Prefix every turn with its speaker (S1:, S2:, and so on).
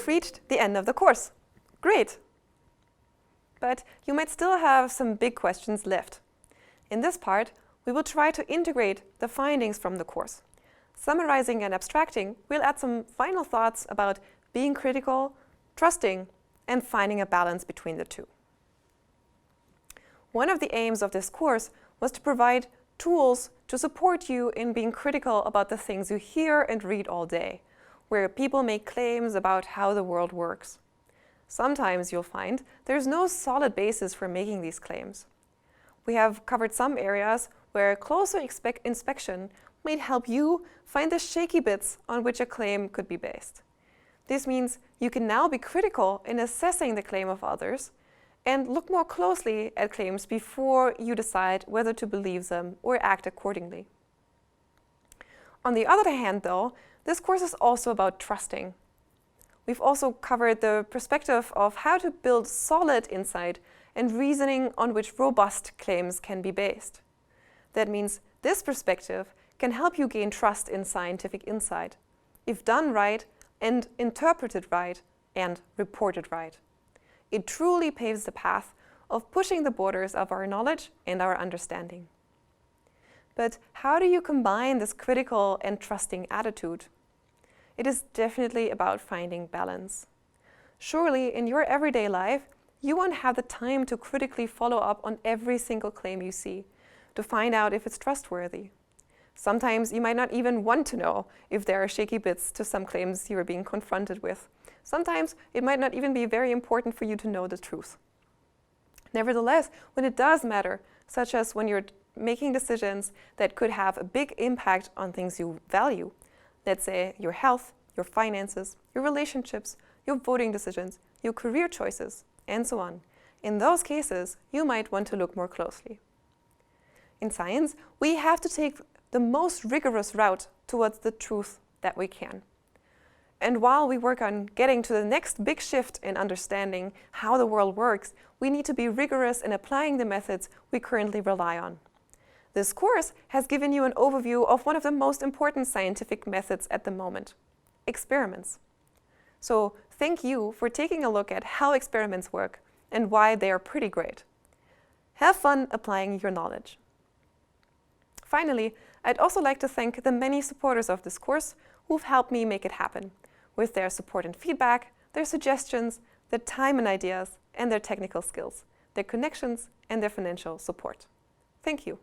S1: You've reached the end of the course. Great! But you might still have some big questions left. In this part, we will try to integrate the findings from the course. Summarizing and abstracting, we'll add some final thoughts about being critical, trusting, and finding a balance between the two. One of the aims of this course was to provide tools to support you in being critical about the things you hear and read all day, where people make claims about how the world works. Sometimes you'll find there's no solid basis for making these claims. We have covered some areas where closer inspection might help you find the shaky bits on which a claim could be based. This means you can now be critical in assessing the claim of others and look more closely at claims before you decide whether to believe them or act accordingly. On the other hand, though, this course is also about trusting. We've also covered the perspective of how to build solid insight and reasoning on which robust claims can be based. That means this perspective can help you gain trust in scientific insight, if done right and interpreted right and reported right. It truly paves the path of pushing the borders of our knowledge and our understanding. But how do you combine this critical and trusting attitude? It is definitely about finding balance. Surely, in your everyday life, you won't have the time to critically follow up on every single claim you see, to find out if it's trustworthy. Sometimes you might not even want to know if there are shaky bits to some claims you are being confronted with. Sometimes it might not even be very important for you to know the truth. Nevertheless, when it does matter, such as when you're making decisions that could have a big impact on things you value, let's say your health, your finances, your relationships, your voting decisions, your career choices, and so on. In those cases, you might want to look more closely. In science, we have to take the most rigorous route towards the truth that we can. And while we work on getting to the next big shift in understanding how the world works, we need to be rigorous in applying the methods we currently rely on. This course has given you an overview of one of the most important scientific methods at the moment, experiments. So thank you for taking a look at how experiments work and why they are pretty great. Have fun applying your knowledge. Finally, I'd also like to thank the many supporters of this course who've helped me make it happen, with their support and feedback, their suggestions, their time and ideas, and their technical skills, their connections, and their financial support. Thank you.